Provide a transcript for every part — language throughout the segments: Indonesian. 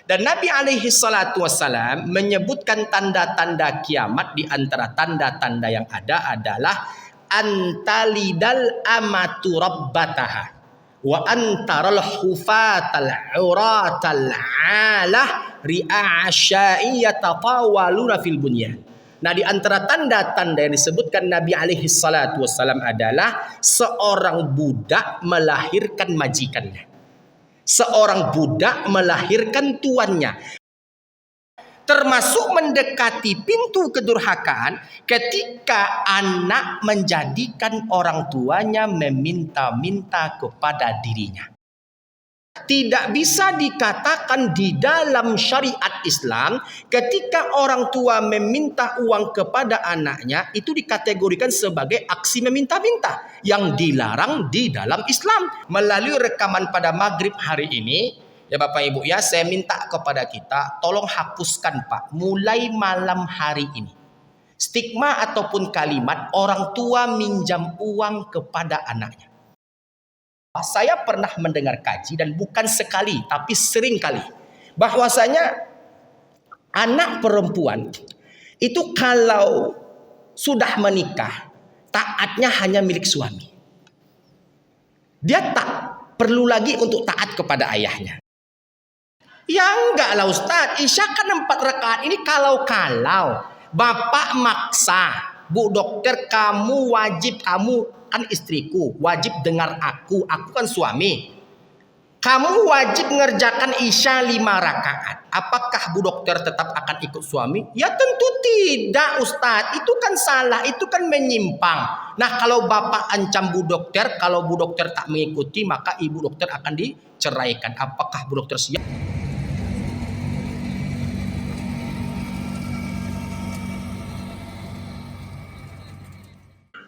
Dan Nabi alaihi salatu wassalam menyebutkan tanda-tanda kiamat. Di antara tanda-tanda yang ada adalah antalidal amatu rabbataha wa antaral hufatal uratal alah ri'asyai yatatawaluna fil bunyan. Nah, di antara tanda-tanda yang disebutkan Nabi alaihi salatu wassalam adalah seorang budak melahirkan majikannya. Seorang budak melahirkan tuannya. Termasuk mendekati pintu kedurhakaan ketika anak menjadikan orang tuanya meminta-minta kepada dirinya. Tidak bisa dikatakan di dalam syariat Islam ketika orang tua meminta uang kepada anaknya itu dikategorikan sebagai aksi meminta-minta yang dilarang di dalam Islam. Melalui rekaman pada maghrib hari ini, ya Bapak Ibu ya, saya minta kepada kita tolong hapuskan Pak mulai malam hari ini stigma ataupun kalimat orang tua minjam uang kepada anaknya. Saya pernah mendengar kaji dan bukan sekali tapi sering kali bahwasanya anak perempuan itu kalau sudah menikah taatnya hanya milik suami. Dia tak perlu lagi untuk taat kepada ayahnya. Ya enggak lah Ustaz, Isya kan 4 rakaat ini kalau bapak maksa, Bu dokter kamu wajib, kamu kan istriku, wajib dengar aku kan suami. Kamu wajib ngerjakan Isya 5 rakaat. Apakah Bu dokter tetap akan ikut suami? Ya tentu tidak Ustadz. Itu kan salah, itu kan menyimpang. Nah kalau bapak ancam Bu dokter, kalau Bu dokter tak mengikuti maka ibu dokter akan diceraikan. Apakah Bu dokter siap?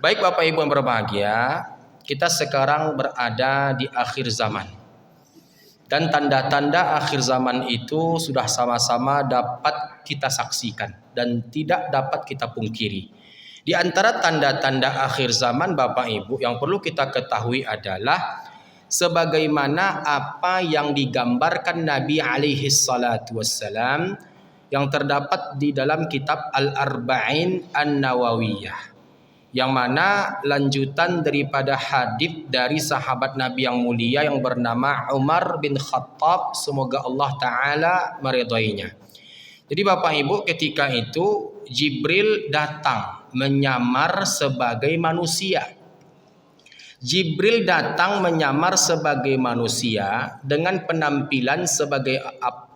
Baik Bapak Ibu yang berbahagia, kita sekarang berada di akhir zaman. Dan tanda-tanda akhir zaman itu sudah sama-sama dapat kita saksikan dan tidak dapat kita pungkiri. Di antara tanda-tanda akhir zaman Bapak Ibu yang perlu kita ketahui adalah sebagaimana apa yang digambarkan Nabi alaihi salatu wassalam yang terdapat di dalam kitab Al-Arba'in An-Nawawiyah, yang mana lanjutan daripada hadits dari sahabat Nabi yang mulia yang bernama Umar bin Khattab, semoga Allah Ta'ala meridainya. Jadi Bapak Ibu, ketika itu Jibril datang menyamar sebagai manusia. Jibril datang menyamar sebagai manusia dengan penampilan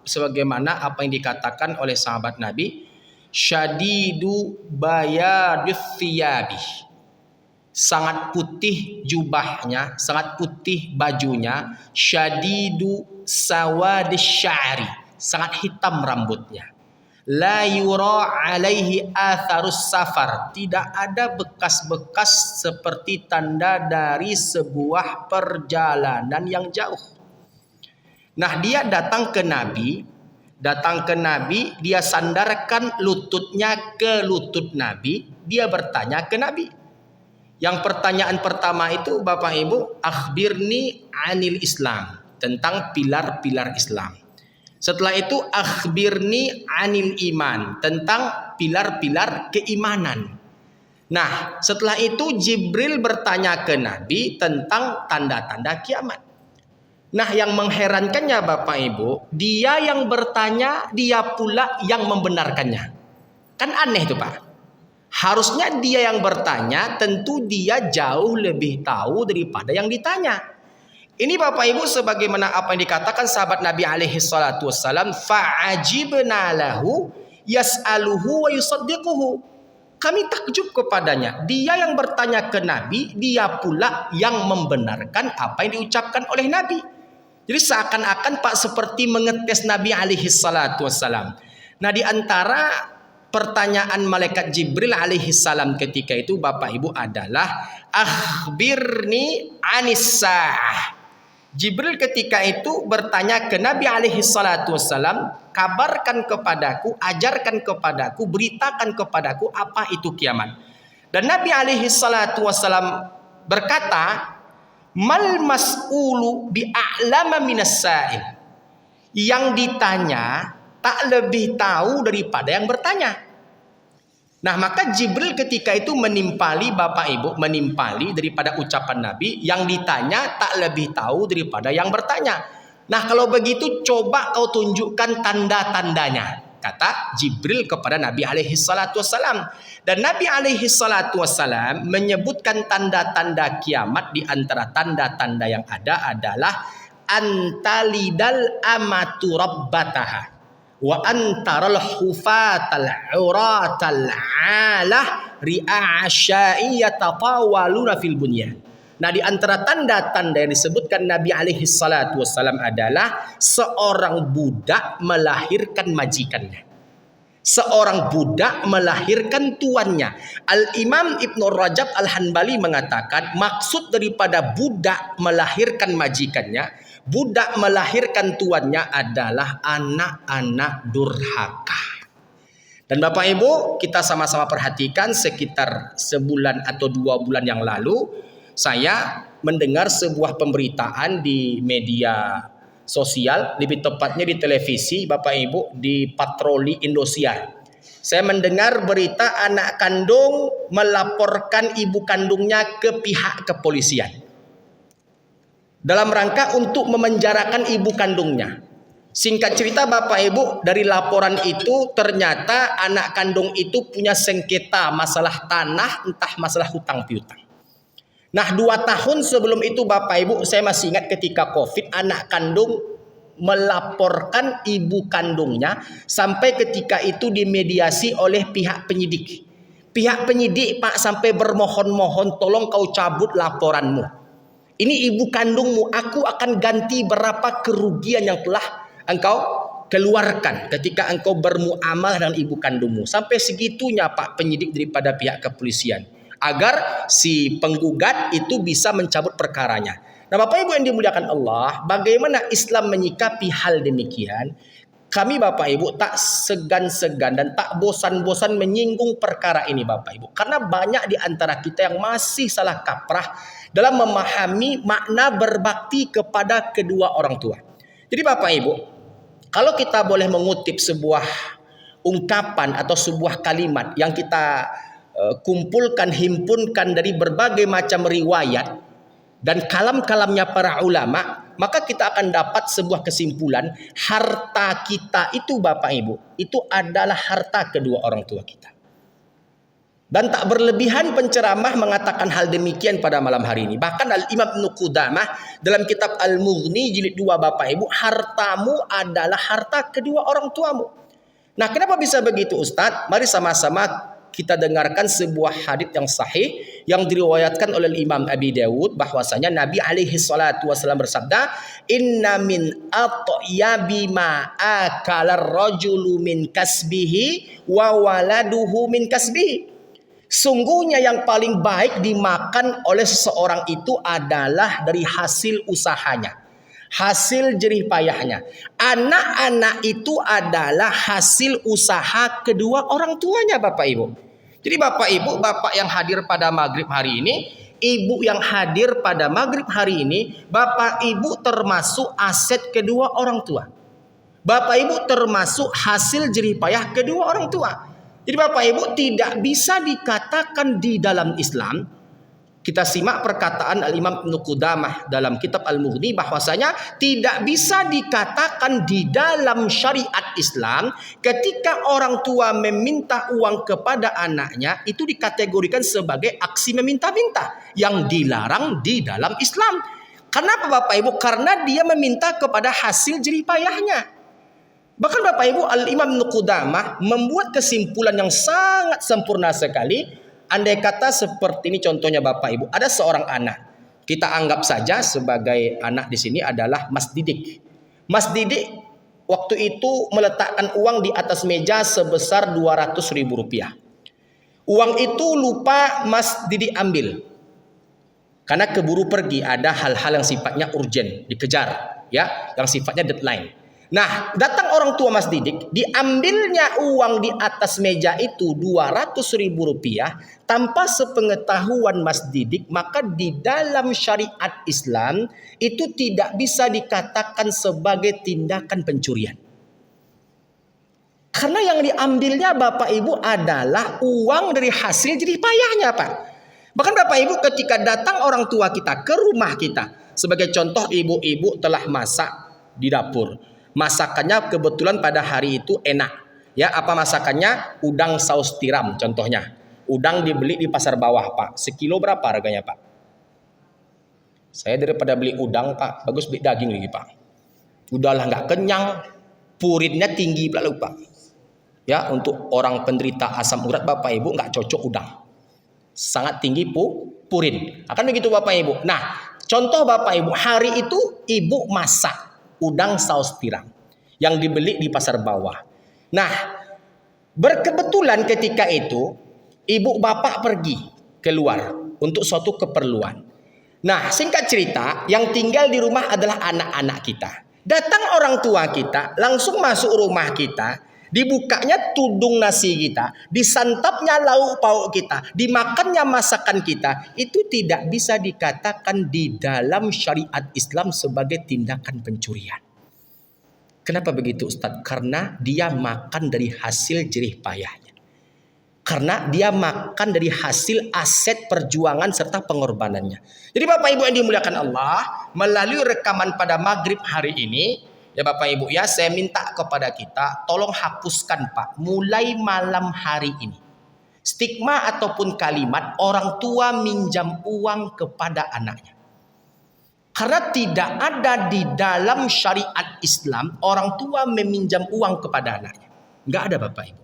sebagaimana apa yang dikatakan oleh sahabat Nabi, syadidu bayadus thiyabi, sangat putih jubahnya, sangat putih bajunya, syadidu sawadis sya'ri, sangat hitam rambutnya, la yura alaihi atharus safar, tidak ada bekas-bekas seperti tanda dari sebuah perjalanan yang jauh. Nah dia datang ke Nabi, dia sandarkan lututnya ke lutut Nabi, dia bertanya ke Nabi. Yang pertanyaan pertama itu Bapak Ibu, akhbirni anil Islam, tentang pilar-pilar Islam. Setelah itu akhbirni anil iman, tentang pilar-pilar keimanan. Nah setelah itu Jibril bertanya ke Nabi tentang tanda-tanda kiamat. Nah yang mengherankannya Bapak Ibu, dia yang bertanya, dia pula yang membenarkannya. Kan aneh itu Pak. Harusnya dia yang bertanya, tentu dia jauh lebih tahu daripada yang ditanya. Ini Bapak Ibu sebagaimana apa yang dikatakan sahabat Nabi alaihi salatu wassalam, fa'ajibna lahu yas'aluhu wa yusaddiquhu. Kami takjub kepadanya. Dia yang bertanya ke Nabi, dia pula yang membenarkan apa yang diucapkan oleh Nabi. Jadi seakan-akan Pak seperti mengetes Nabi alaihi salatu wassalam. Nah di antara pertanyaan malaikat Jibril alaihi salam ketika itu Bapak Ibu adalah akhbirni anis sa'ah. Jibril ketika itu bertanya ke Nabi alaihi salatu wassalam, kabarkan kepadaku, ajarkan kepadaku, beritakan kepadaku apa itu kiamat. Dan Nabi alaihi salatu wassalam berkata, mal mas'ulu bi'a'lama minas sa'il. Yang ditanya tak lebih tahu daripada yang bertanya. Nah, maka Jibril ketika itu menimpali Bapak Ibu, menimpali daripada ucapan Nabi, yang ditanya tak lebih tahu daripada yang bertanya. Nah, kalau begitu coba kau tunjukkan tanda-tandanya, kata Jibril kepada Nabi alaihi salatu wassalam. Dan Nabi alaihi salatu wassalam menyebutkan tanda-tanda kiamat. Di antara tanda-tanda yang ada adalah antalidal amatu rabbataha wa antaral hufatal uratal alah ri'asyai yatatawaluna fil bunyan. Nah, di antara tanda-tanda yang disebutkan Nabi alaihi salatu wassalam adalah seorang budak melahirkan majikannya. Seorang budak melahirkan tuannya. Al-Imam Ibnu Rajab Al-Hanbali mengatakan maksud daripada budak melahirkan majikannya, budak melahirkan tuannya adalah anak-anak durhaka. Dan Bapak Ibu, kita sama-sama perhatikan sekitar sebulan atau 2 bulan yang lalu, saya mendengar sebuah pemberitaan di media sosial, lebih tepatnya di televisi, Bapak Ibu, di patroli Indosiar. Saya mendengar berita anak kandung melaporkan ibu kandungnya ke pihak kepolisian dalam rangka untuk memenjarakan ibu kandungnya. Singkat cerita Bapak Ibu, dari laporan itu ternyata anak kandung itu punya sengketa masalah tanah, entah masalah hutang piutang. Nah, 2 tahun sebelum itu Bapak Ibu, saya masih ingat ketika COVID, anak kandung melaporkan ibu kandungnya sampai ketika itu dimediasi oleh pihak penyidik. Pihak penyidik Pak sampai bermohon-mohon, tolong kau cabut laporanmu. Ini ibu kandungmu, aku akan ganti berapa kerugian yang telah engkau keluarkan ketika engkau bermuamalah dengan ibu kandungmu. Sampai segitunya Pak penyidik daripada pihak kepolisian, agar si penggugat itu bisa mencabut perkaranya. Nah, Bapak Ibu yang dimuliakan Allah, bagaimana Islam menyikapi hal demikian? Kami Bapak Ibu tak segan-segan dan tak bosan-bosan menyinggung perkara ini Bapak Ibu. Karena banyak di antara kita yang masih salah kaprah dalam memahami makna berbakti kepada kedua orang tua. Jadi Bapak Ibu, kalau kita boleh mengutip sebuah ungkapan atau sebuah kalimat yang kita kumpulkan, himpunkan dari berbagai macam riwayat dan kalam-kalamnya para ulama, maka kita akan dapat sebuah kesimpulan, harta kita itu Bapak Ibu, itu adalah harta kedua orang tua kita. Dan tak berlebihan penceramah mengatakan hal demikian pada malam hari ini. Bahkan Al-Imam Ibnu Qudamah dalam kitab Al-Mughni jilid 2 Bapak Ibu, hartamu adalah harta kedua orang tuamu. Nah, kenapa bisa begitu Ustadz? Mari sama-sama kita dengarkan sebuah hadits yang sahih yang diriwayatkan oleh Imam Abi Dawud, bahwasanya Nabi alaihi salatu wasallam bersabda, "Inna min atyabi ma akala ar-rajulu min kasbihi wa waladuhu min kasbihi." Sungguhnya yang paling baik dimakan oleh seseorang itu adalah dari hasil usahanya, hasil jerih payahnya. Anak-anak itu adalah hasil usaha kedua orang tuanya Bapak Ibu. Jadi Bapak Ibu, Bapak yang hadir pada maghrib hari ini, Ibu yang hadir pada maghrib hari ini, Bapak Ibu termasuk aset kedua orang tua. Bapak Ibu termasuk hasil jerih payah kedua orang tua. Jadi Bapak Ibu, tidak bisa dikatakan di dalam Islam, kita simak perkataan Al-Imam Ibnu Qudamah dalam kitab Al-Mughni, bahwasanya tidak bisa dikatakan di dalam syariat Islam ketika orang tua meminta uang kepada anaknya itu dikategorikan sebagai aksi meminta-minta yang dilarang di dalam Islam. Kenapa Bapak Ibu? Karena dia meminta kepada hasil jerih payahnya. Bahkan Bapak Ibu, Al-Imam Ibnu Qudamah membuat kesimpulan yang sangat sempurna sekali. Andai kata seperti ini contohnya Bapak Ibu, ada seorang anak. Kita anggap saja sebagai anak di sini adalah Mas Didik. Mas Didik waktu itu meletakkan uang di atas meja sebesar Rp200.000. Uang itu lupa Mas Didik ambil. Karena keburu pergi, ada hal-hal yang sifatnya urgent, dikejar, ya, yang sifatnya deadline. Nah, datang orang tua Mas Didik, diambilnya uang di atas meja itu 200.000 rupiah tanpa sepengetahuan Mas Didik, maka di dalam syariat Islam itu tidak bisa dikatakan sebagai tindakan pencurian. Karena yang diambilnya Bapak Ibu adalah uang dari hasil jerih payahnya, Pak. Bahkan Bapak Ibu ketika datang orang tua kita ke rumah kita, sebagai contoh ibu-ibu telah masak di dapur. Masakannya kebetulan pada hari itu enak. Ya, apa masakannya? Udang saus tiram contohnya. Udang dibeli di pasar bawah, Pak. Sekilo berapa harganya, Pak? Saya daripada beli udang, Pak, bagus beli daging lagi, Pak. Udahlah nggak kenyang, purinnya tinggi pula, Pak. Ya, untuk orang penderita asam urat Bapak Ibu nggak cocok udang. Sangat tinggi purin. Akan begitu Bapak Ibu. Nah, contoh Bapak Ibu, hari itu Ibu masak udang saus tiram yang dibeli di pasar bawah. Nah, berkebetulan ketika itu Ibu Bapak pergi keluar untuk suatu keperluan. Nah, singkat cerita, yang tinggal di rumah adalah anak-anak kita. Datang orang tua kita, langsung masuk rumah kita. Dibukanya tudung nasi kita, disantapnya lauk pauk kita, dimakannya masakan kita, itu tidak bisa dikatakan di dalam syariat Islam sebagai tindakan pencurian. Kenapa begitu Ustadz? Karena dia makan dari hasil jerih payahnya. Karena dia makan dari hasil aset perjuangan serta pengorbanannya. Jadi Bapak Ibu yang dimuliakan Allah, melalui rekaman pada maghrib hari ini, ya Bapak Ibu ya, saya minta kepada kita, tolong hapuskan Pak, mulai malam hari ini. Stigma ataupun kalimat orang tua minjam uang kepada anaknya. Karena tidak ada di dalam syariat Islam orang tua meminjam uang kepada anaknya. Nggak ada Bapak Ibu.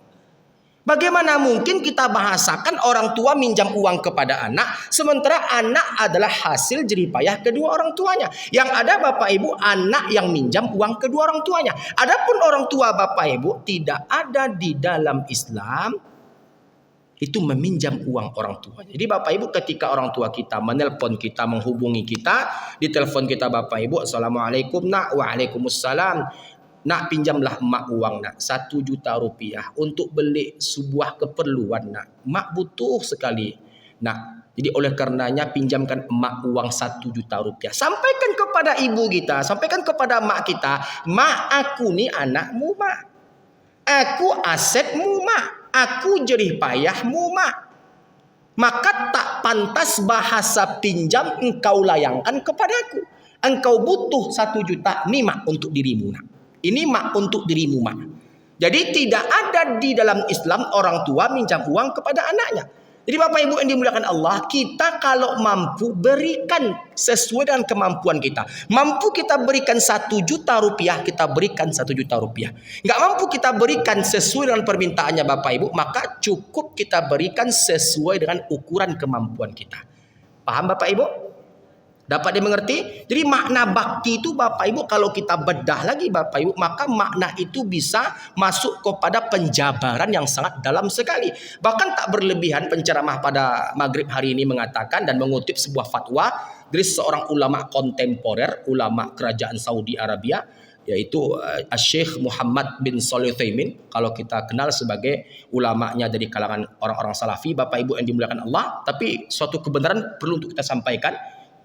Bagaimana mungkin kita bahasakan orang tua minjam uang kepada anak, sementara anak adalah hasil jerih payah kedua orang tuanya. Yang ada Bapak Ibu, anak yang minjam uang kedua orang tuanya. Adapun orang tua Bapak Ibu tidak ada di dalam Islam itu meminjam uang orang tuanya. Jadi Bapak Ibu ketika orang tua kita menelpon kita, menghubungi kita, di telepon kita Bapak Ibu, Assalamualaikum nak, waalaikumsalam. Nak, pinjamlah emak uang nak 1 juta rupiah untuk beli sebuah keperluan nak. Mak butuh sekali nak. Jadi oleh karenanya pinjamkan emak uang 1 juta rupiah. Sampaikan kepada ibu kita, sampaikan kepada mak kita, mak aku nih anakmu mak. Aku asetmu mak. Aku jerih payahmu mak. Maka tak pantas bahasa pinjam engkau layangkan kepadaku. Engkau butuh 1 juta nih mak untuk dirimu nak. Ini mak untuk dirimu mak. Jadi tidak ada di dalam Islam orang tua minjam uang kepada anaknya. Jadi Bapak Ibu yang dimuliakan Allah, kita kalau mampu berikan sesuai dengan kemampuan kita. Mampu kita berikan 1 juta rupiah, kita berikan 1 juta rupiah. Nggak mampu kita berikan sesuai dengan permintaannya Bapak Ibu, maka cukup kita berikan sesuai dengan ukuran kemampuan kita. Paham Bapak Ibu? Dapat dimengerti? Jadi makna bakti itu Bapak Ibu kalau kita bedah lagi Bapak Ibu, maka makna itu bisa masuk kepada penjabaran yang sangat dalam sekali. Bahkan tak berlebihan penceramah pada maghrib hari ini mengatakan dan mengutip sebuah fatwa dari seorang ulama kontemporer, ulama kerajaan Saudi Arabia, yaitu Syekh Muhammad bin Shalih Utsaimin, kalau kita kenal sebagai ulamanya dari kalangan orang-orang salafi. Bapak Ibu yang dimuliakan Allah, tapi suatu kebenaran perlu untuk kita sampaikan,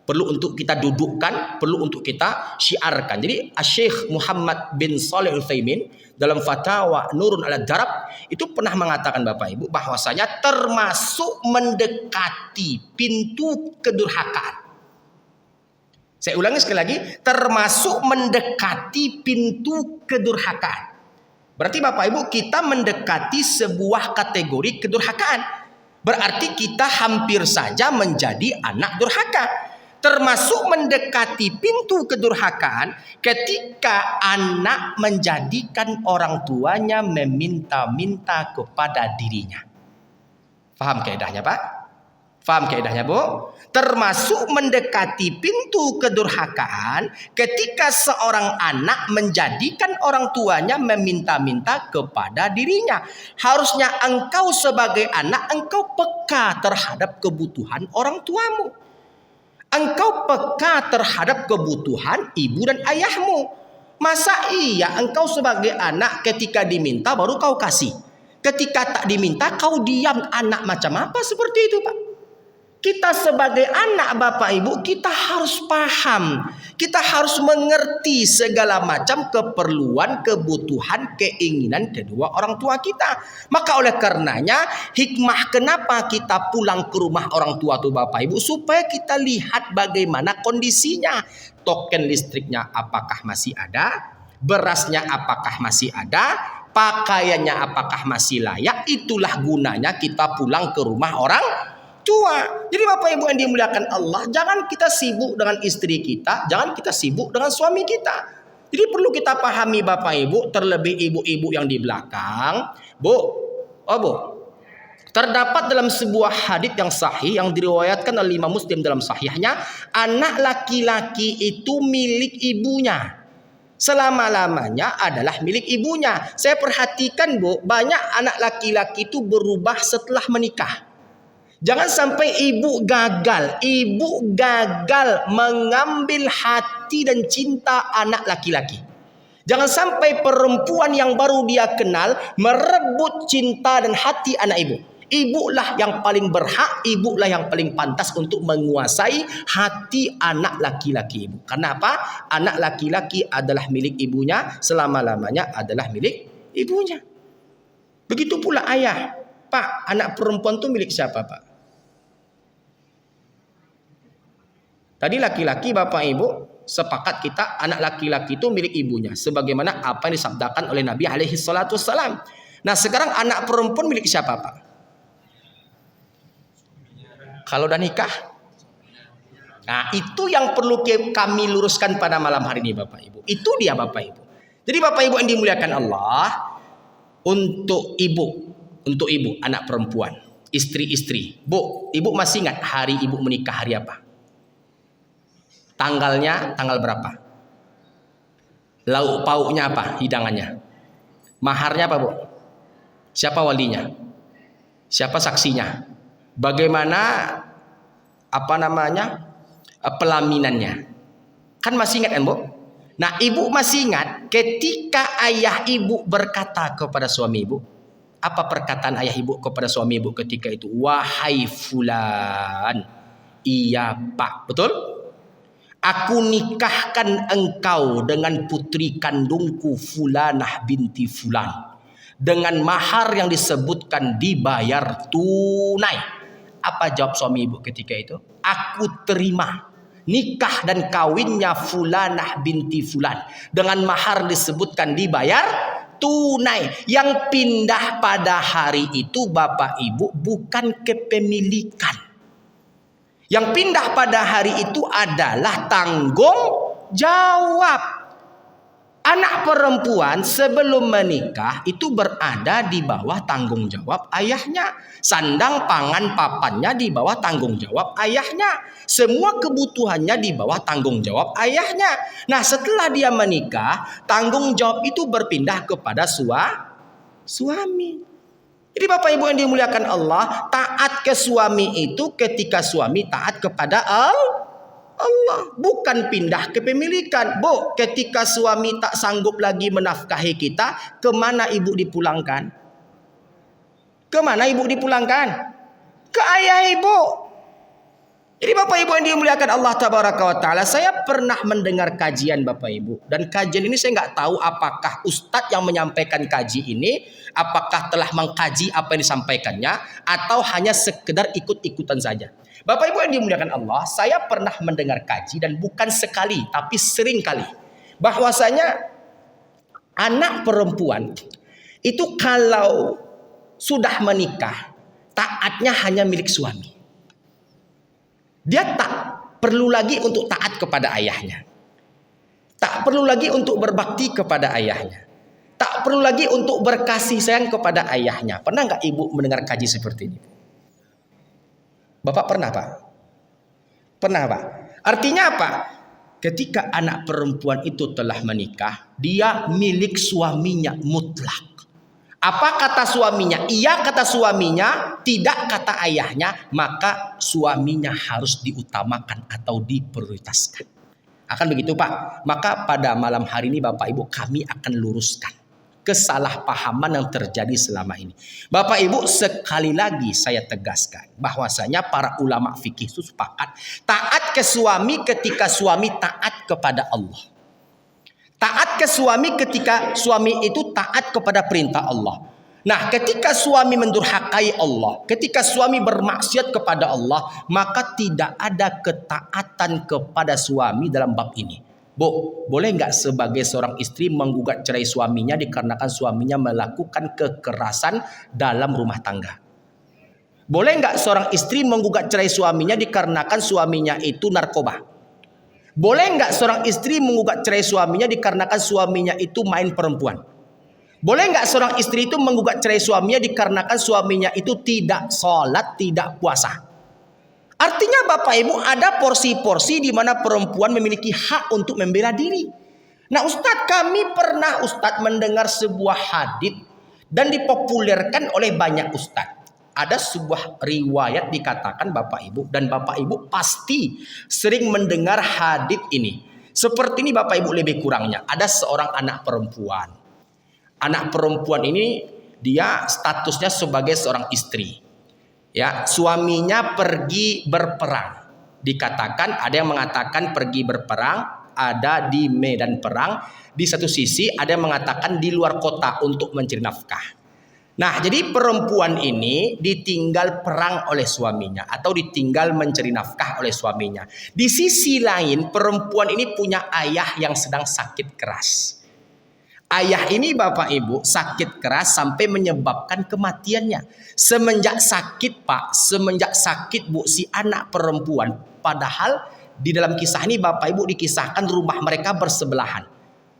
perlu untuk kita dudukkan, perlu untuk kita syiarkan. Jadi Syekh Muhammad bin Shalih Utsaimin dalam fatwa Nurun ala Darab itu pernah mengatakan Bapak Ibu bahwasanya termasuk mendekati pintu kedurhakaan. Saya ulangi sekali lagi, termasuk mendekati pintu kedurhakaan. Berarti Bapak Ibu kita mendekati sebuah kategori kedurhakaan. Berarti kita hampir saja menjadi anak durhaka. Termasuk mendekati pintu kedurhakaan ketika anak menjadikan orang tuanya meminta-minta kepada dirinya. Faham kaidahnya Pak? Faham kaidahnya Bu? Termasuk mendekati pintu kedurhakaan ketika seorang anak menjadikan orang tuanya meminta-minta kepada dirinya. Harusnya engkau sebagai anak, engkau peka terhadap kebutuhan orang tuamu. Engkau peka terhadap kebutuhan ibu dan ayahmu. Masa iya engkau sebagai anak ketika diminta baru kau kasih, ketika tak diminta kau diam? Anak macam apa seperti itu, Pak? Kita sebagai anak Bapak Ibu, kita harus paham, kita harus mengerti segala macam keperluan, kebutuhan, keinginan kedua orang tua kita. Maka oleh karenanya hikmah kenapa kita pulang ke rumah orang tua tuh Bapak Ibu, supaya kita lihat bagaimana kondisinya. Token listriknya apakah masih ada? Berasnya apakah masih ada? Pakaiannya apakah masih layak? Itulah gunanya kita pulang ke rumah orang tua. Jadi Bapak Ibu yang dimuliakan Allah, jangan kita sibuk dengan istri kita, jangan kita sibuk dengan suami kita. Jadi perlu kita pahami Bapak Ibu, terlebih ibu-ibu yang di belakang. Bu, terdapat dalam sebuah hadits yang sahih yang diriwayatkan oleh Imam Muslim dalam sahihnya, anak laki-laki itu milik ibunya. Selama-lamanya adalah milik ibunya. Saya perhatikan Bu, banyak anak laki-laki itu berubah setelah menikah. Jangan sampai ibu gagal mengambil hati dan cinta anak laki-laki. Jangan sampai perempuan yang baru dia kenal merebut cinta dan hati anak ibu. Ibulah yang paling berhak, ibulah yang paling pantas untuk menguasai hati anak laki-laki ibu. Karena apa? Anak laki-laki adalah milik ibunya, selama-lamanya adalah milik ibunya. Begitu pula ayah. Pak, anak perempuan itu milik siapa, Pak? Tadi laki-laki Bapak Ibu sepakat kita anak laki-laki itu milik ibunya, sebagaimana apa yang disabdakan oleh Nabi alaihi salatu wassalam. Nah sekarang anak perempuan milik siapa, Pak? Kalau udah nikah. Nah itu yang perlu kami luruskan pada malam hari ini Bapak Ibu. Itu dia Bapak Ibu. Jadi Bapak Ibu yang dimuliakan Allah, untuk ibu anak perempuan, istri-istri. Bu, ibu masih ingat hari ibu menikah hari apa? Tanggalnya tanggal berapa? Lauk pauknya apa? Hidangannya. Maharnya apa, Bu? Siapa walinya? Siapa saksinya? Bagaimana pelaminannya? Kan masih ingat kan, Bu? Nah, ibu masih ingat ketika ayah ibu berkata kepada suami ibu. Apa perkataan ayah ibu kepada suami ibu ketika itu? Wahai fulan. Iya, Pak. Betul? Aku nikahkan engkau dengan putri kandungku Fulanah binti Fulan, dengan mahar yang disebutkan dibayar tunai. Apa jawab suami ibu ketika itu? Aku terima nikah dan kawinnya Fulanah binti Fulan dengan mahar disebutkan dibayar tunai. Yang pindah pada hari itu Bapak Ibu bukan kepemilikan. Yang pindah pada hari itu adalah tanggung jawab. Anak perempuan sebelum menikah itu berada di bawah tanggung jawab ayahnya. Sandang pangan papannya di bawah tanggung jawab ayahnya. Semua kebutuhannya di bawah tanggung jawab ayahnya. Nah setelah dia menikah, tanggung jawab itu berpindah kepada suami. Jadi Bapak Ibu yang dimuliakan Allah, taat ke suami itu ketika suami taat kepada Allah, bukan pindah kepemilikan. Bu, ketika suami tak sanggup lagi menafkahi kita, kemana ibu dipulangkan? Kemana ibu dipulangkan? Ke ayah ibu. Jadi Bapak Ibu yang dimuliakan Allah Tabaraka wa Ta'ala, saya pernah mendengar kajian Bapak Ibu. Dan kajian ini saya nggak tahu apakah ustadz yang menyampaikan kaji ini, apakah telah mengkaji apa yang disampaikannya, atau hanya sekedar ikut-ikutan saja. Bapak Ibu yang dimuliakan Allah, saya pernah mendengar kaji dan bukan sekali, tapi sering kali. Bahwasanya anak perempuan itu kalau sudah menikah, taatnya hanya milik suami. Dia tak perlu lagi untuk taat kepada ayahnya. Tak perlu lagi untuk berbakti kepada ayahnya. Tak perlu lagi untuk berkasih sayang kepada ayahnya. Pernah nggak ibu mendengar kaji seperti ini? Bapak pernah, Pak? Pernah, Pak? Artinya apa? Ketika anak perempuan itu telah menikah, dia milik suaminya mutlak. Apa kata suaminya? Iya kata suaminya, tidak kata ayahnya, maka suaminya harus diutamakan atau diprioritaskan. Akan begitu Pak. Maka pada malam hari ini Bapak Ibu kami akan luruskan kesalahpahaman yang terjadi selama ini. Bapak Ibu, sekali lagi saya tegaskan bahwasanya para ulama fikih itu sepakat taat ke suami ketika suami taat kepada Allah. Taat ke suami ketika suami itu taat kepada perintah Allah. Nah, ketika suami mendurhakai Allah, ketika suami bermaksiat kepada Allah, maka tidak ada ketaatan kepada suami dalam bab ini. Bu, boleh nggak sebagai seorang istri menggugat cerai suaminya dikarenakan suaminya melakukan kekerasan dalam rumah tangga? Boleh nggak seorang istri menggugat cerai suaminya dikarenakan suaminya itu narkoba? Boleh nggak seorang istri menggugat cerai suaminya dikarenakan suaminya itu main perempuan? Boleh nggak seorang istri itu menggugat cerai suaminya dikarenakan suaminya itu tidak sholat, tidak puasa? Artinya Bapak Ibu ada porsi-porsi di mana perempuan memiliki hak untuk membela diri. Nah Ustadz, kami pernah Ustadz mendengar sebuah hadits dan dipopulerkan oleh banyak Ustadz. Ada sebuah riwayat dikatakan Bapak Ibu, dan Bapak Ibu pasti sering mendengar hadits ini. Seperti ini Bapak Ibu lebih kurangnya. Ada seorang anak perempuan. Anak perempuan ini dia statusnya sebagai seorang istri. Ya, suaminya pergi berperang. Dikatakan ada yang mengatakan pergi berperang, ada di medan perang. Di satu sisi ada yang mengatakan di luar kota untuk mencari nafkah. Nah, jadi perempuan ini ditinggal perang oleh suaminya atau ditinggal mencari nafkah oleh suaminya. Di sisi lain, perempuan ini punya ayah yang sedang sakit keras. Ayah ini Bapak Ibu sakit keras sampai menyebabkan kematiannya. Semenjak sakit Pak, semenjak sakit Bu, si anak perempuan. Padahal di dalam kisah ini Bapak Ibu dikisahkan rumah mereka bersebelahan.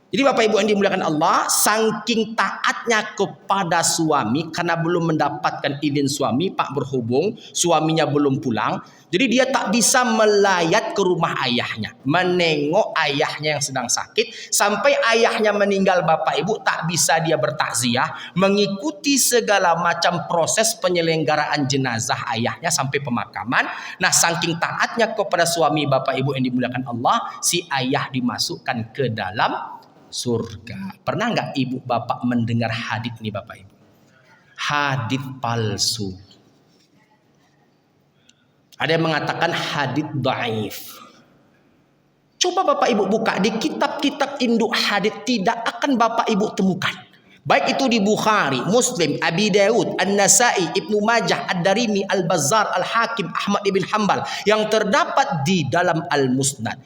Jadi Bapak Ibu yang dimuliakan Allah, saking taatnya kepada suami karena belum mendapatkan izin suami, Pak berhubung suaminya belum pulang. Jadi dia tak bisa melayat ke rumah ayahnya, menengok ayahnya yang sedang sakit sampai ayahnya meninggal. Bapak Ibu tak bisa dia bertakziah, mengikuti segala macam proses penyelenggaraan jenazah ayahnya sampai pemakaman. Nah, saking taatnya kepada suami Bapak Ibu yang dimuliakan Allah, si ayah dimasukkan ke dalam surga. Pernah nggak ibu bapak mendengar hadits ini Bapak Ibu? Hadits palsu. Ada yang mengatakan hadits dhaif. Coba Bapak Ibu buka di kitab-kitab induk hadits, tidak akan Bapak Ibu temukan. Baik itu di Bukhari, Muslim, Abi Daud, An-Nasai, Ibnu Majah, Ad-Darimi, Al-Bazzar, Al-Hakim, Ahmad ibn Hanbal yang terdapat di dalam Al-Musnad.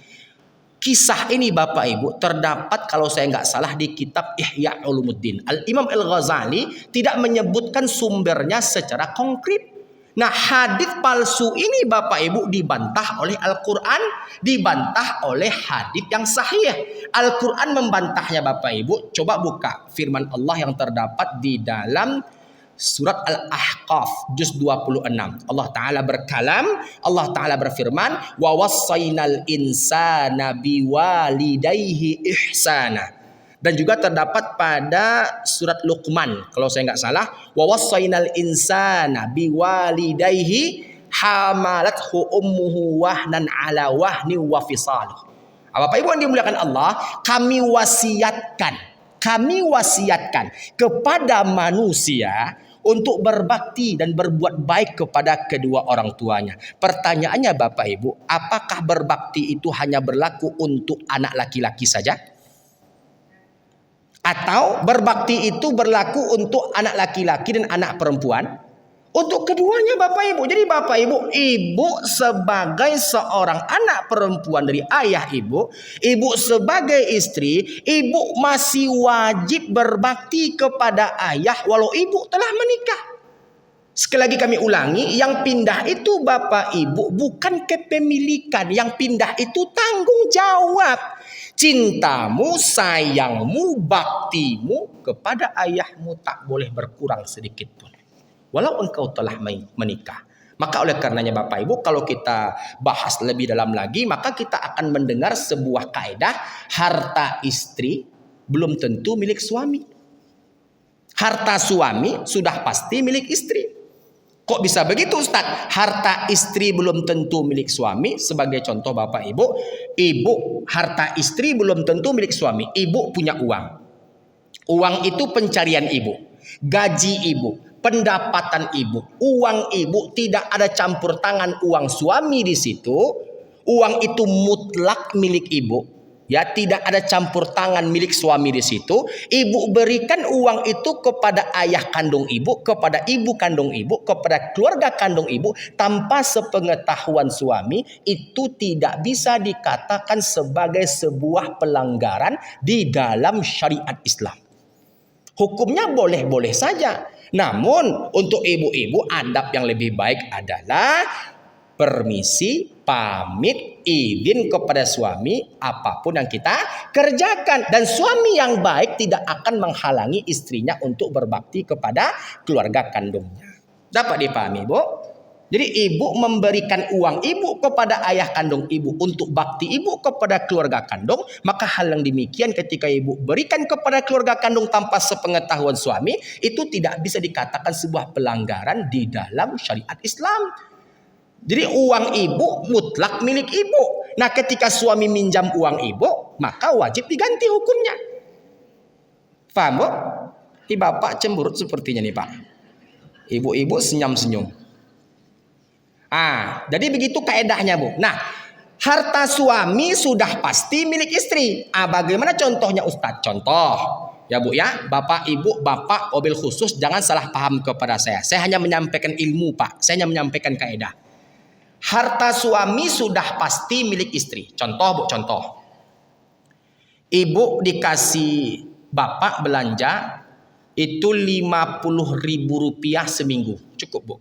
Kisah ini Bapak Ibu terdapat kalau saya nggak salah di kitab Ihya Ulumuddin. Al-Imam Al-Ghazali tidak menyebutkan sumbernya secara konkret. Nah, hadits palsu ini Bapak Ibu dibantah oleh Al-Quran, dibantah oleh hadits yang sahih. Al-Quran membantahnya Bapak Ibu. Coba buka firman Allah yang terdapat di dalam Surat Al-Ahqaf juz 26. Allah Ta'ala berkalam, Allah Ta'ala berfirman, wa wassaynal insana biwalidayhi ihsana. Dan juga terdapat pada surat Luqman kalau saya nggak salah, wa wassaynal insana biwalidayhi hamalathu ummuhu wahnan ala wahni wa fisaluh. Bapak Ibu yang dimuliakan Allah, kami wasiatkan kepada manusia untuk berbakti dan berbuat baik kepada kedua orang tuanya. Pertanyaannya Bapak Ibu, apakah berbakti itu hanya berlaku untuk anak laki-laki saja? Atau berbakti itu berlaku untuk anak laki-laki dan anak perempuan? Untuk keduanya Bapak Ibu. Jadi Bapak Ibu, ibu sebagai seorang anak perempuan dari ayah ibu sebagai istri, ibu masih wajib berbakti kepada ayah walau ibu telah menikah. Sekali lagi kami ulangi, yang pindah itu Bapak Ibu bukan kepemilikan, yang pindah itu tanggung jawab. Cintamu, sayangmu, baktimu kepada ayahmu tak boleh berkurang sedikit pun, walau engkau telah menikah. Maka oleh karenanya Bapak Ibu, kalau kita bahas lebih dalam lagi, maka kita akan mendengar sebuah kaidah, harta istri belum tentu milik suami. Harta suami sudah pasti milik istri. Kok bisa begitu Ustaz? Harta istri belum tentu milik suami. Sebagai contoh Bapak Ibu, harta istri belum tentu milik suami. Ibu punya uang. Uang itu pencarian ibu, gaji ibu, pendapatan ibu. Uang ibu tidak ada campur tangan uang suami di situ. Uang itu mutlak milik ibu. Ya, tidak ada campur tangan milik suami di situ. Ibu berikan uang itu kepada ayah kandung ibu, kepada ibu kandung ibu, kepada keluarga kandung ibu tanpa sepengetahuan suami, itu tidak bisa dikatakan sebagai sebuah pelanggaran di dalam syariat Islam. Hukumnya boleh-boleh saja. Namun untuk ibu-ibu adab yang lebih baik adalah permisi, pamit, izin kepada suami apapun yang kita kerjakan. Dan suami yang baik tidak akan menghalangi istrinya untuk berbakti kepada keluarga kandungnya. Dapat dipahami, Bu? Jadi ibu memberikan uang ibu kepada ayah kandung ibu untuk bakti ibu kepada keluarga kandung. Maka hal yang demikian ketika ibu berikan kepada keluarga kandung tanpa sepengetahuan suami, itu tidak bisa dikatakan sebuah pelanggaran di dalam syariat Islam. Jadi uang ibu mutlak milik ibu. Nah ketika suami minjam uang ibu, maka wajib diganti hukumnya. Paham, Bu? Ini bapak cemberut sepertinya nih Pak. Ibu-ibu senyum-senyum. Jadi begitu kaedahnya, Bu. Nah, harta suami sudah pasti milik istri. Bagaimana contohnya Ustadz? Contoh, ya Bu ya, Bapak Ibu, Bapak mobil khusus jangan salah paham kepada saya. Saya hanya menyampaikan ilmu, Pak. Saya hanya menyampaikan kaedah. Harta suami sudah pasti milik istri. Contoh, Bu, contoh. Ibu dikasih Bapak belanja itu Rp50.000 seminggu. Cukup, Bu.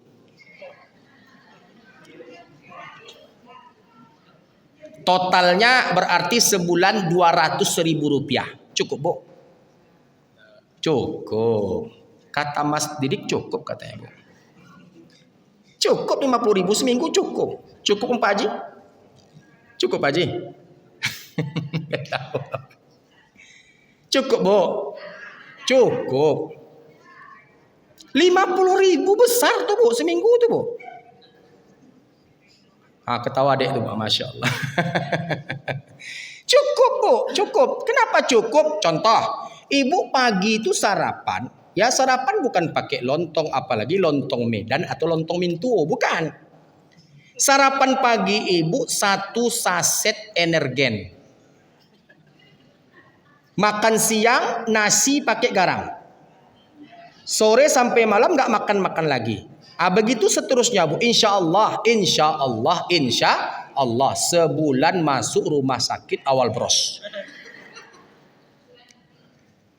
Totalnya berarti sebulan Rp200.000. Cukup, Bu? Cukup. Kata Mas Didik cukup katanya, Bu. Cukup 50.000 seminggu cukup. Cukup Pak Haji? Cukup Pak Haji? Cukup, Bu. Cukup. 50.000 besar tuh, Bu, seminggu tuh, Bu. Ketawa dek tuh, Pak, Masya Allah. Cukup, Bu, cukup. Kenapa cukup? Contoh, ibu pagi itu sarapan. Ya sarapan bukan pakai lontong, apalagi lontong Medan atau lontong Mintuo, bukan. Sarapan pagi ibu 1 saset energen. Makan siang nasi pakai garam. Sore sampai malam nggak makan lagi. Begitu seterusnya, Bu. Insya Allah sebulan masuk rumah sakit awal bros.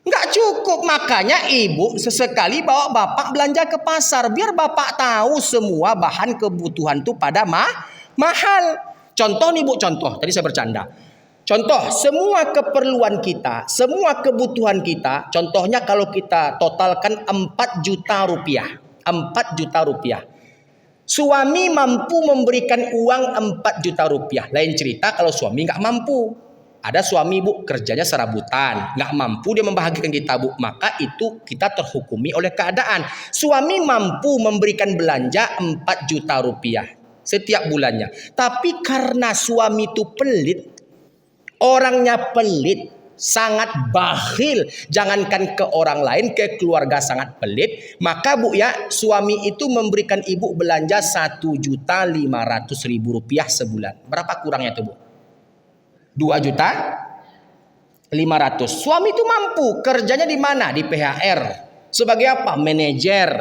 Nggak cukup, makanya ibu sesekali bawa bapak belanja ke pasar biar bapak tahu semua bahan kebutuhan itu pada mahal. Contoh nih, Bu, contoh. Tadi saya bercanda. Contoh, semua keperluan kita, semua kebutuhan kita, contohnya kalau kita totalkan 4 juta rupiah. 4 juta rupiah. Suami mampu memberikan uang 4 juta rupiah. Lain cerita kalau suami nggak mampu. Ada suami, Bu, kerjanya serabutan, nggak mampu dia membahagiakan kita, Bu. Maka itu kita terhukumi oleh keadaan. Suami mampu memberikan belanja 4 juta rupiah setiap bulannya. Tapi karena suami itu pelit, orangnya pelit, sangat bakhil, jangankan ke orang lain, ke keluarga sangat pelit, maka, Bu ya, suami itu memberikan ibu belanja Rp1.500.000 sebulan. Berapa kurangnya itu, Bu? 2.500.000. Suami itu mampu, kerjanya di mana? Di PHR. Sebagai apa? Manajer.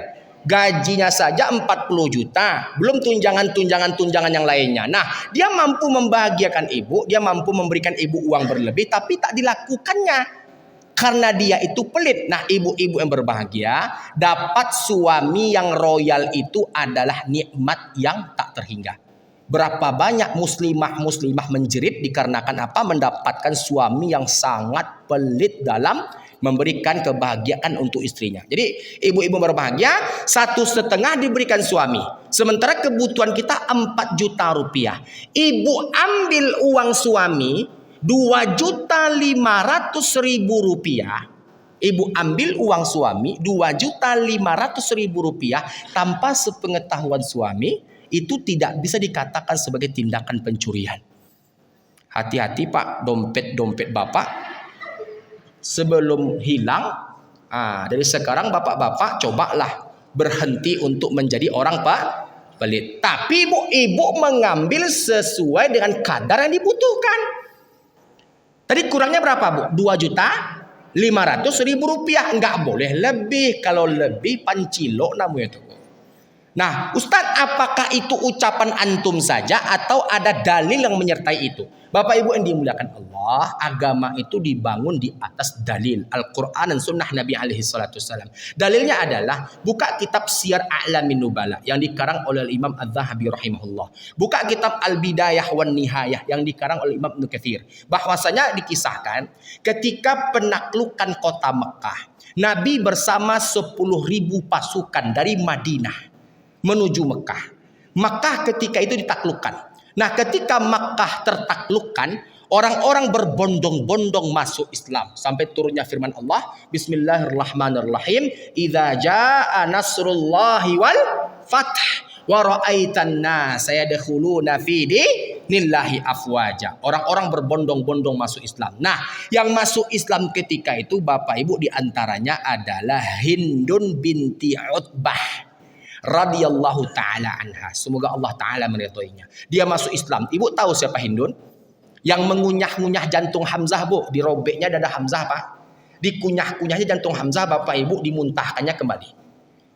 Gajinya saja 40 juta, belum tunjangan yang lainnya. Nah, dia mampu membahagiakan ibu, dia mampu memberikan ibu uang berlebih, tapi tak dilakukannya karena dia itu pelit. Nah, ibu-ibu yang berbahagia dapat suami yang royal itu adalah nikmat yang tak terhingga. Berapa banyak muslimah menjerit dikarenakan apa? Mendapatkan suami yang sangat pelit dalam memberikan kebahagiaan untuk istrinya. Jadi ibu-ibu berbahagia 1,5 diberikan suami. Sementara kebutuhan kita 4 juta rupiah. Ibu ambil uang suami 2.500.000 rupiah. Ibu ambil uang suami 2.500.000 rupiah tanpa sepengetahuan suami, itu tidak bisa dikatakan sebagai tindakan pencurian. Hati-hati Pak, dompet-dompet Bapak sebelum hilang. Dari sekarang bapak-bapak cobalah berhenti untuk menjadi orang pelit. Tapi ibu mengambil sesuai dengan kadar yang dibutuhkan. Tadi kurangnya berapa Bu? 2.500.000 rupiah. Enggak boleh lebih. Kalau lebih pancilok namanya itu. Nah, Ustadz, apakah itu ucapan antum saja atau ada dalil yang menyertai itu? Bapak Ibu yang dimuliakan Allah, agama itu dibangun di atas dalil Al-Quran dan Sunnah Nabi alaihi salatu wassalam. Dalilnya adalah buka kitab Syiar A'lamin Nubala yang dikarang oleh Imam Az-Zahabi rahimahullah. Buka kitab Al-Bidayah wan Nihayah yang dikarang oleh Imam Ibnu Katsir. Bahwasanya dikisahkan ketika penaklukan kota Mekah, Nabi bersama 10.000 pasukan dari Madinah menuju Mekah. Mekah ketika itu ditaklukkan. Nah, ketika Mekah tertaklukkan, orang-orang berbondong-bondong masuk Islam sampai turunnya firman Allah, Bismillahirrahmanirrahim, idza jaa nasrullahi wal fath wa ra'aitan nasa yadkhuluna fi dinillahi afwaja. Orang-orang berbondong-bondong masuk Islam. Nah, yang masuk Islam ketika itu Bapak Ibu diantaranya adalah Hindun binti Utbah radhiyallahu taala anha. Semoga Allah taala meridhoinya. Dia masuk Islam. Ibu tahu siapa Hindun? Yang mengunyah-ngunyah jantung Hamzah, Bu. Dirobeknya dada Hamzah, Pak. Dikunyah-kunyahnya jantung Hamzah, Bapak Ibu, dimuntahkannya kembali.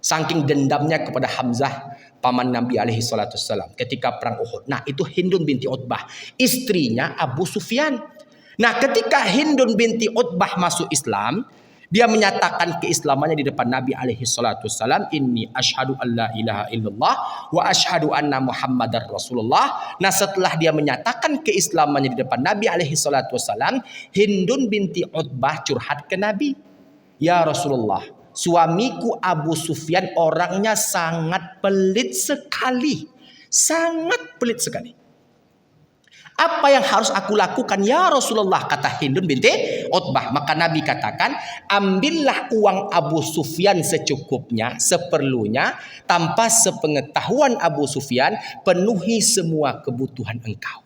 Saking dendamnya kepada Hamzah, paman Nabi alaihi salatu wassalam ketika perang Uhud. Nah, itu Hindun binti Utbah, istrinya Abu Sufyan. Nah, ketika Hindun binti Utbah masuk Islam, dia menyatakan keislamannya di depan Nabi alaihi salatu wassalam, inni asyhadu an la ilaha illallah wa asyhadu anna muhammadar rasulullah. Nah, setelah dia menyatakan keislamannya di depan Nabi alaihi salatu wassalam, Hindun binti Utbah curhat ke Nabi. Ya Rasulullah, suamiku Abu Sufyan orangnya sangat pelit sekali. Sangat pelit sekali. Apa yang harus aku lakukan ya Rasulullah, kata Hindun binti Utbah. Maka Nabi katakan, ambillah uang Abu Sufyan secukupnya, seperlunya, tanpa sepengetahuan Abu Sufyan, penuhi semua kebutuhan engkau.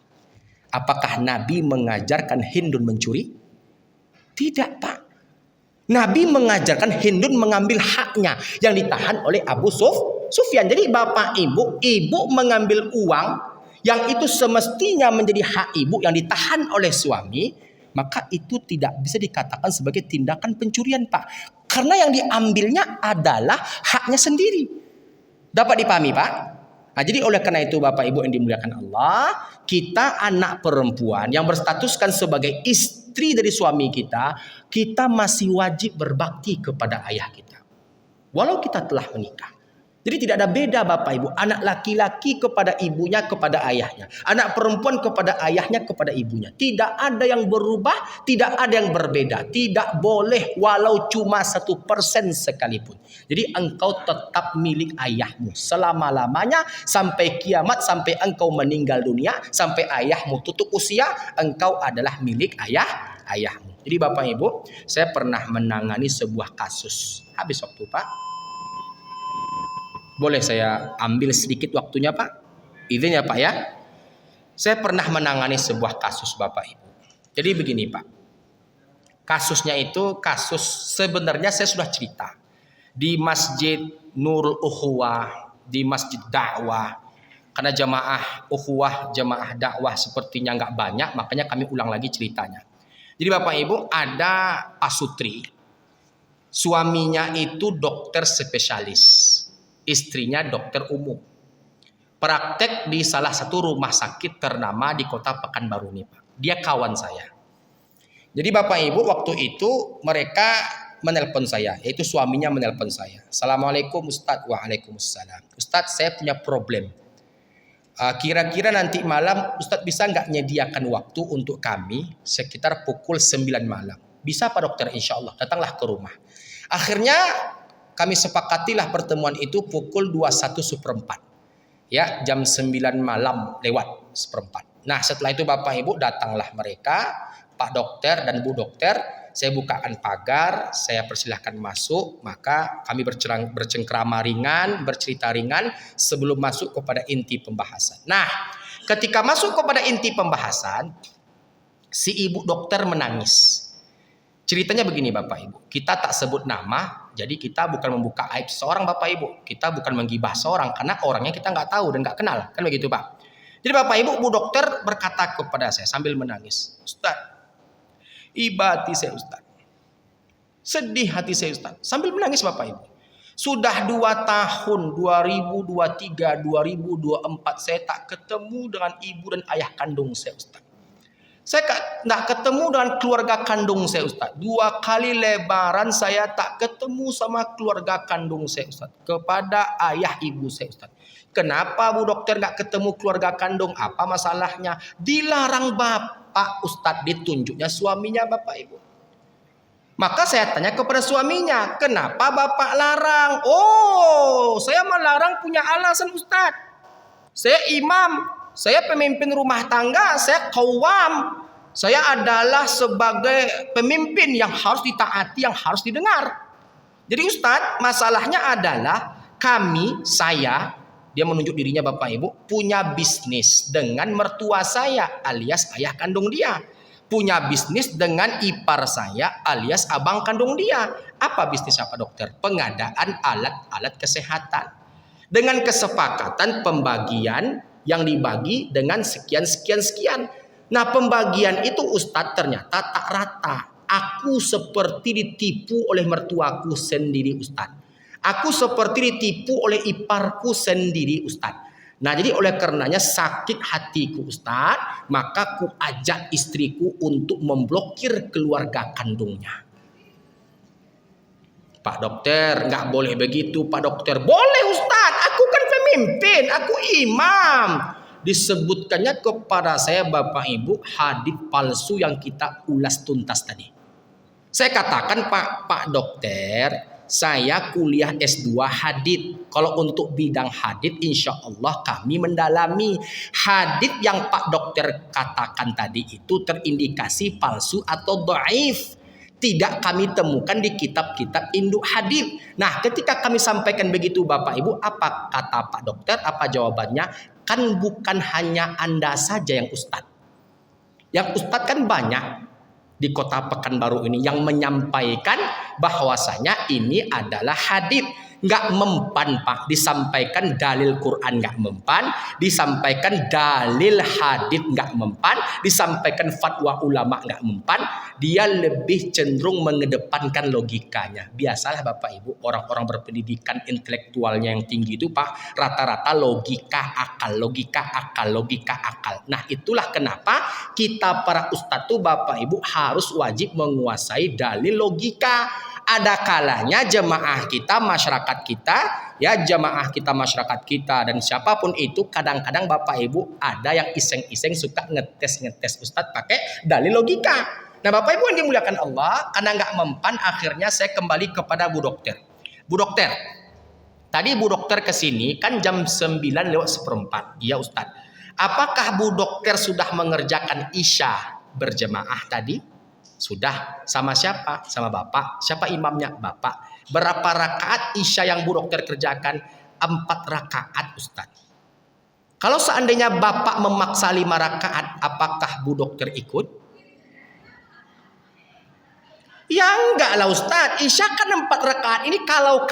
Apakah Nabi mengajarkan Hindun mencuri? Tidak, Pak. Nabi mengajarkan Hindun mengambil haknya yang ditahan oleh Abu Sufyan. Jadi Bapak Ibu mengambil uang yang itu semestinya menjadi hak ibu yang ditahan oleh suami, maka itu tidak bisa dikatakan sebagai tindakan pencurian, Pak. Karena yang diambilnya adalah haknya sendiri. Dapat dipahami, Pak? Nah, jadi oleh karena itu Bapak Ibu yang dimuliakan Allah, kita anak perempuan yang berstatuskan sebagai istri dari suami kita, kita masih wajib berbakti kepada ayah kita. Walau kita telah menikah. Jadi tidak ada beda Bapak Ibu. Anak laki-laki kepada ibunya, kepada ayahnya. Anak perempuan kepada ayahnya, kepada ibunya. Tidak ada yang berubah, tidak ada yang berbeda. Tidak boleh walau cuma 1% sekalipun. Jadi engkau tetap milik ayahmu selama-lamanya sampai kiamat, sampai engkau meninggal dunia, sampai ayahmu tutup usia, engkau adalah milik ayahmu. Jadi Bapak Ibu, saya pernah menangani sebuah kasus. Habis waktu, Pak. Boleh saya ambil sedikit waktunya, Pak? Izin ya, Pak ya. Saya pernah menangani sebuah kasus, Bapak Ibu. Jadi begini, Pak. Kasusnya itu kasus sebenarnya saya sudah cerita. Di Masjid Nurul Ukhuwah, di Masjid Dakwah. Karena jamaah ukhuwah, jamaah dakwah sepertinya nggak banyak, makanya kami ulang lagi ceritanya. Jadi Bapak Ibu, ada Pak Sutri. Suaminya itu dokter spesialis. Istrinya dokter umum. Praktek di salah satu rumah sakit ternama di kota Pekanbaru nih, Pak. Dia kawan saya. Jadi Bapak Ibu waktu itu mereka menelpon saya, yaitu suaminya menelpon saya. Assalamualaikum Ustadz. Waalaikumsalam. Ustadz, saya punya problem. Kira-kira nanti malam Ustadz bisa nggak menyediakan waktu untuk kami sekitar pukul 9 malam. Bisa Pak Dokter, insya Allah. Datanglah ke rumah. Akhirnya kami sepakatilah pertemuan itu pukul 21:04. Ya, jam 9 malam lewat 1/4. Nah, setelah itu Bapak Ibu datanglah mereka, Pak Dokter dan Bu Dokter. Saya bukakan pagar, saya persilahkan masuk, maka kami bercengkrama ringan, bercerita ringan sebelum masuk kepada inti pembahasan. Nah, ketika masuk kepada inti pembahasan, si ibu dokter menangis. Ceritanya begini Bapak Ibu, kita tak sebut nama, jadi kita bukan membuka aib seorang Bapak Ibu, kita bukan menggibah seorang karena orangnya kita nggak tahu dan nggak kenal, kan begitu Pak. Jadi Bapak Ibu, Bu dokter berkata kepada saya sambil menangis, Ustaz, iba hati saya Ustaz, sedih hati saya Ustaz, sambil menangis Bapak Ibu. Sudah 2 tahun 2023, 2024 saya tak ketemu dengan ibu dan ayah kandung saya Ustaz. Saya tidak ketemu dengan keluarga kandung saya Ustaz. 2 kali lebaran saya tak ketemu sama keluarga kandung saya Ustaz. Kepada ayah ibu saya Ustaz. Kenapa Bu dokter nggak ketemu keluarga kandung? Apa masalahnya? Dilarang Bapak Ustaz, ditunjuknya suaminya Bapak Ibu. Maka saya tanya kepada suaminya, kenapa Bapak larang? Oh, saya melarang punya alasan Ustaz. Saya imam, saya pemimpin rumah tangga, saya qawwam. Saya adalah sebagai pemimpin yang harus ditaati, yang harus didengar. Jadi Ustaz, masalahnya adalah saya, dia menunjuk dirinya Bapak Ibu, punya bisnis dengan mertua saya alias ayah kandung dia. Punya bisnis dengan ipar saya alias abang kandung dia. Apa bisnisnya Pak Dokter? Pengadaan alat-alat kesehatan. Dengan kesepakatan pembagian yang dibagi dengan sekian. Nah pembagian itu Ustadz ternyata tak rata. Aku seperti ditipu oleh mertuaku sendiri Ustadz. Aku seperti ditipu oleh iparku sendiri Ustadz. Nah jadi oleh karenanya sakit hatiku Ustadz. Maka ku ajak istriku untuk memblokir keluarga kandungnya. Pak Dokter nggak boleh begitu Pak Dokter. Boleh Ustadz, aku kan pemimpin, aku imam. Disebutkannya kepada saya Bapak Ibu hadits palsu yang kita ulas tuntas tadi. Saya katakan Pak Dokter, saya kuliah S2 hadits. Kalau untuk bidang hadits insya Allah kami mendalami. Hadits yang Pak Dokter katakan tadi itu terindikasi palsu atau dhaif. Tidak kami temukan di kitab-kitab induk hadits. Nah ketika kami sampaikan begitu Bapak Ibu, apa kata Pak Dokter, apa jawabannya? Kan bukan hanya Anda saja yang Ustadz. Yang Ustadz kan banyak di kota Pekanbaru ini yang menyampaikan bahwasanya ini adalah hadits. Nggak mempan Pak, disampaikan dalil Quran nggak mempan, disampaikan dalil hadits nggak mempan, disampaikan fatwa ulama nggak mempan. Dia lebih cenderung mengedepankan logikanya. Biasalah Bapak Ibu, orang-orang berpendidikan intelektualnya yang tinggi itu Pak, rata-rata logika akal. Nah itulah kenapa kita para ustadz tuh Bapak Ibu harus wajib menguasai dalil logika. Ada kalanya jemaah kita, masyarakat kita, masyarakat kita dan siapapun itu kadang-kadang Bapak Ibu ada yang iseng-iseng suka ngetes Ustadz pakai dalil logika. Nah Bapak Ibu yang dimuliakan Allah, karena nggak mempan akhirnya saya kembali kepada Bu Dokter. Bu Dokter, tadi Bu Dokter kesini kan jam 9:04. Iya Ustadz. Apakah Bu Dokter sudah mengerjakan Isya berjemaah tadi? Sudah. Sama siapa? Sama Bapak. Siapa imamnya? Bapak. Berapa rakaat Isya yang Bu Dokter kerjakan? 4 rakaat Ustaz. Kalau seandainya Bapak memaksa 5 rakaat, apakah Bu Dokter ikut? Ya enggak lah Ustaz. Isya kan 4 rakaat. Ini kalau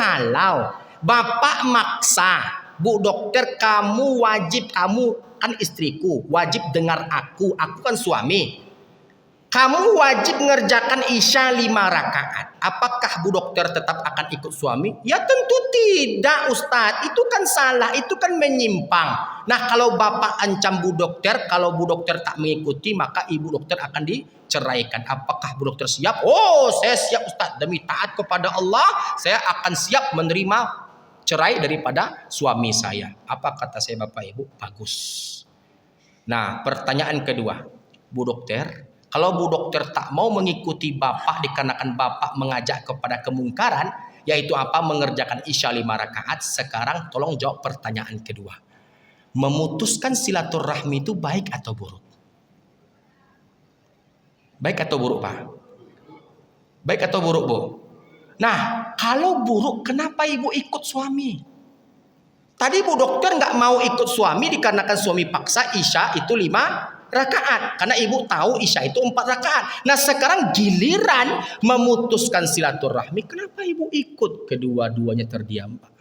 Bapak maksa. Bu Dokter kamu wajib, kamu kan istriku, wajib dengar aku kan suami. Kamu wajib mengerjakan Isya 5 rakaat. Apakah Bu Dokter tetap akan ikut suami? Ya tentu tidak Ustadz. Itu kan salah, itu kan menyimpang. Nah kalau Bapak ancam Bu Dokter, kalau Bu Dokter tak mengikuti maka Ibu Dokter akan diceraikan. Apakah Bu Dokter siap? Oh saya siap Ustadz. Demi taat kepada Allah, saya akan siap menerima cerai daripada suami saya. Apa kata saya Bapak Ibu? Bagus. Nah pertanyaan kedua, Bu Dokter, kalau Bu Dokter tak mau mengikuti Bapak dikarenakan Bapak mengajak kepada kemungkaran, yaitu apa? Mengerjakan Isya 5 rakaat. Sekarang tolong jawab pertanyaan kedua. Memutuskan silaturahmi itu baik atau buruk? Baik atau buruk Pak? Baik atau buruk, Bu? Nah, kalau buruk, kenapa ibu ikut suami? Tadi Bu Dokter nggak mau ikut suami dikarenakan suami paksa Isya itu 5 rakaat. Karena ibu tahu Isya itu 4 rakaat. Nah sekarang giliran memutuskan silaturahmi. Kenapa ibu ikut? Kedua-duanya terdiam, Pak.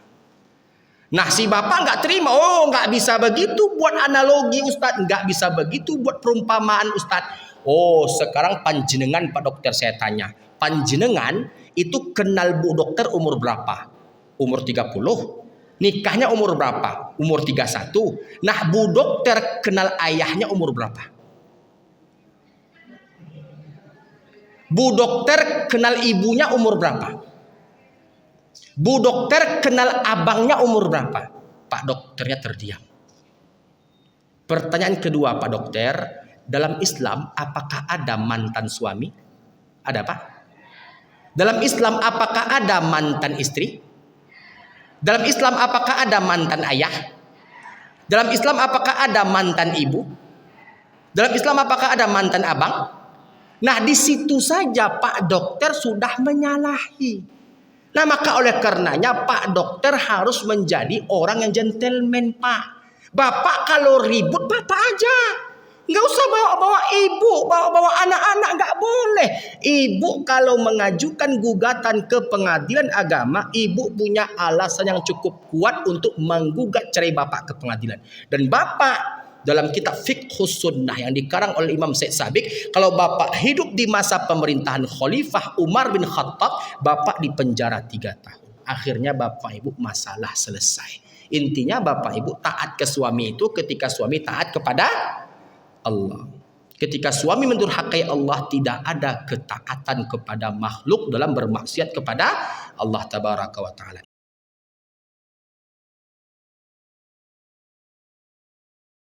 Nah si bapak nggak terima. Oh nggak bisa begitu buat analogi Ustadz. Nggak bisa begitu buat perumpamaan Ustadz. Oh sekarang panjenengan Pak Dokter saya tanya. Panjenengan itu kenal Bu Dokter umur berapa? Umur 30. Nikahnya umur berapa? Umur 31. Nah Bu Dokter kenal ayahnya umur berapa? Bu Dokter kenal ibunya umur berapa? Bu Dokter kenal abangnya umur berapa? Pak Dokternya terdiam. Pertanyaan kedua Pak Dokter, dalam Islam apakah ada mantan suami? Ada Pak? Dalam Islam apakah ada mantan istri? Dalam Islam apakah ada mantan ayah? Dalam Islam apakah ada mantan ibu? Dalam Islam apakah ada mantan abang? Nah di situ saja Pak Dokter sudah menyalahi. Nah maka oleh karenanya Pak Dokter harus menjadi orang yang gentleman Pak. Bapak kalau ribut Bapak aja. Nggak usah bawa-bawa ibu, bawa-bawa anak-anak, nggak boleh. Ibu kalau mengajukan gugatan ke pengadilan agama, ibu punya alasan yang cukup kuat untuk menggugat cerai bapak ke pengadilan. Dan bapak dalam kitab Fiqhus Sunnah yang dikarang oleh Imam Syed Sabiq, kalau bapak hidup di masa pemerintahan Khalifah Umar bin Khattab, bapak dipenjara 3 tahun. Akhirnya bapak ibu masalah selesai. Intinya bapak ibu taat ke suami itu ketika suami taat kepada Allah. Ketika suami mendurhakai Allah, tidak ada ketaatan kepada makhluk dalam bermaksiat kepada Allah Tabaraka wa Ta'ala.